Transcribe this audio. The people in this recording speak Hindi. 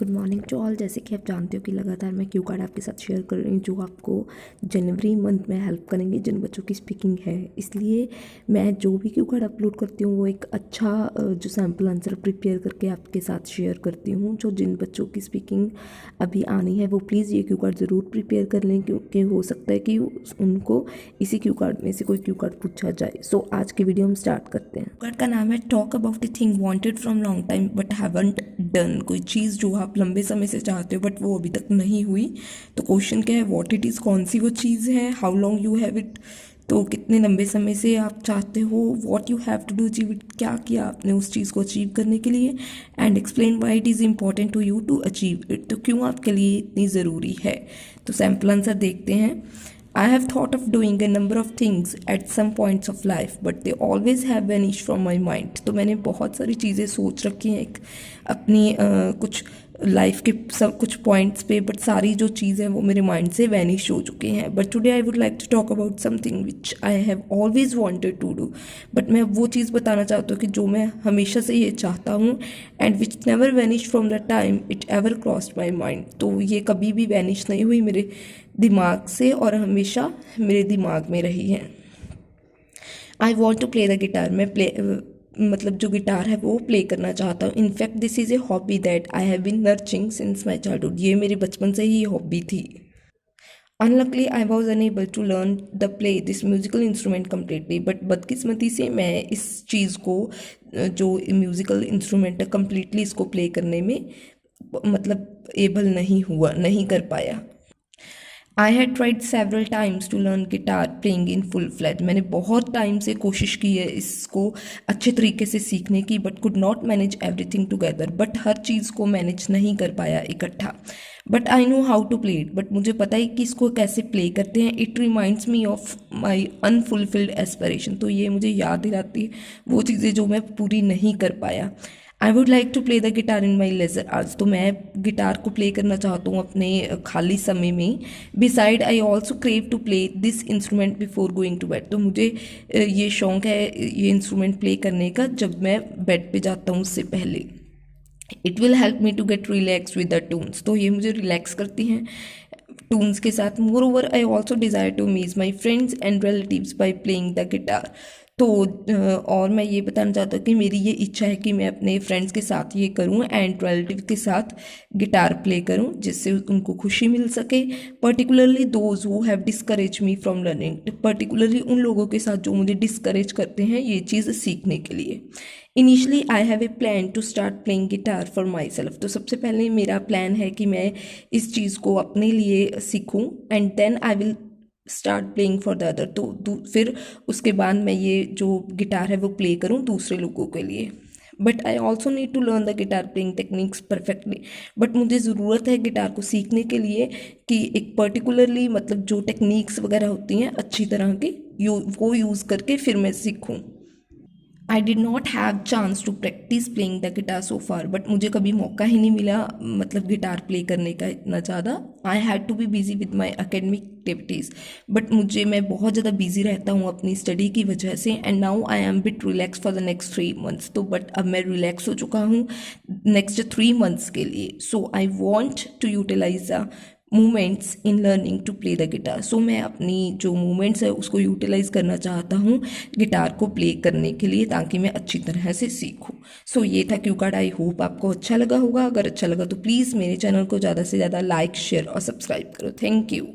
Good morning to all. जैसे कि आप जानते हो कि लगातार मैं क्यू कार्ड आपके साथ शेयर कर रही हूँ जो आपको जनवरी मंथ में हेल्प करेंगे जिन बच्चों की स्पीकिंग है। इसलिए मैं जो भी क्यू कार्ड अपलोड करती हूँ वो एक अच्छा जो सैम्पल आंसर प्रिपेयर करके आपके साथ शेयर करती हूँ। जो जिन बच्चों की स्पीकिंग अभी आनी है वो प्लीज़ ये क्यू कार्ड ज़रूर प्रिपेयर कर लें, क्योंकि हो सकता है कि उनको इसी क्यू कार्ड में से कोई क्यू कार्ड पूछा जाए। सो आज की वीडियो हम स्टार्ट करते हैं। कार्ड का नाम है talk about the thing wanted from long time but haven't done. कोई चीज़ जो आप लंबे समय से चाहते हो बट वो अभी तक नहीं हुई। तो क्वेश्चन क्या है, व्हाट इट इज़, कौन सी वो चीज़ है, how long you have it, तो कितने लंबे समय से आप चाहते हो, what you have to do achieve it, क्या किया आपने उस चीज़ को अचीव करने के लिए, and explain why it is important to you to achieve it, तो क्यों आपके लिए इतनी ज़रूरी है। तो सैम्पल आंसर देखते हैं। I have thought of doing a number of things at some points of life, but they always have vanished from my mind. तो मैंने बहुत सारी चीज़ें सोच रखी हैं एक अपनी कुछ लाइफ के सब कुछ पॉइंट्स पे, बट सारी जो चीज़ें हैं वो मेरे माइंड से वैनिश हो चुके हैं। But today I would like to talk about something which I have always wanted to do. But मैं वो चीज़ बताना चाहता हूँ कि जो मैं हमेशा से ये चाहता हूँ, and which never vanish from the time it ever crossed my mind. तो ये कभी भी वैनिश नहीं हुई मेरे दिमाग से और हमेशा मेरे दिमाग में रही है। I want to play the guitar. मैं मतलब जो गिटार है वो प्ले करना चाहता हूँ। In fact this is a hobby that I have been nurturing since my childhood. ये मेरे बचपन से ही हॉबी थी। Unluckily I was unable to learn the play this musical instrument completely. But बदकिस्मती से मैं इस चीज़ को जो म्यूज़िकल इंस्ट्रूमेंट है कम्प्लीटली इसको प्ले करने में मतलब एबल नहीं कर पाया। I had tried several times to learn guitar playing in full flat. मैंने बहुत टाइम से कोशिश की है इसको अच्छे तरीके से सीखने की, but could not manage everything together. But हर चीज़ को मैनेज नहीं कर पाया इकट्ठा। But I know how to play it. But मुझे पता है कि इसको कैसे प्ले करते हैं। It reminds me of my unfulfilled aspiration. तो ये मुझे याद दिलाती है वो चीज़ें जो मैं पूरी नहीं कर पाया। I would like to play the guitar in my leisure hours. तो मैं गिटार को प्ले करना चाहता हूँ अपने खाली समय में। Beside I also crave to play this instrument before going to bed. तो मुझे ये शौक है ये इंस्ट्रूमेंट प्ले करने का जब मैं बेड पे जाता हूँ उससे पहले। It will help me to get relax with the tunes. तो ये मुझे रिलैक्स करती हैं टून्स के साथ। Moreover I also desire to amaze my friends and relatives by playing the guitar. तो और मैं ये बताना चाहता हूँ कि मेरी ये इच्छा है कि मैं अपने फ्रेंड्स के साथ ये करूँ एंड रिलेटिव के साथ गिटार प्ले करूँ जिससे उनको खुशी मिल सके। Particularly those who have discourage me from learning. Particularly उन लोगों के साथ जो मुझे डिस्करेज करते हैं ये चीज़ सीखने के लिए। Initially I have a plan to start playing guitar for myself. तो सबसे पहले मेरा प्लान है कि मैं इस चीज़ को अपने लिए सीखूँ and then I will start playing for the other. तो फिर उसके बाद मैं ये जो गिटार है वो प्ले करूँ दूसरे लोगों के लिए। But I also need to learn the guitar playing techniques perfectly. But मुझे ज़रूरत है गिटार को सीखने के लिए कि एक पर्टिकुलरली मतलब जो टेक्निक्स वगैरह होती हैं अच्छी तरह की वो यूज़ करके फिर मैं सीखूँ। I did not have chance to practice playing the guitar so far. But मुझे कभी मौका ही नहीं मिला मतलब गिटार प्ले करने का इतना ज़्यादा। I had to be busy with my academic activities. But मैं बहुत ज़्यादा बिजी रहता हूँ अपनी स्टडी की वजह से। And now I am bit relax for the next 3 months। तो बट अब मैं रिलैक्स हो चुका हूँ नेक्स्ट 3 months के लिए। So I want to utilize the movements in learning to play the guitar. So मैं अपनी जो मूवमेंट्स है उसको यूटिलाइज करना चाहता हूँ गिटार को प्ले करने के लिए ताकि मैं अच्छी तरह से सीखूँ। सो ये था क्यू कार्ड। आई होप आपको अच्छा लगा होगा। अगर अच्छा लगा तो प्लीज़ मेरे चैनल को ज़्यादा से ज़्यादा लाइक शेयर और सब्सक्राइब करो। Thank you.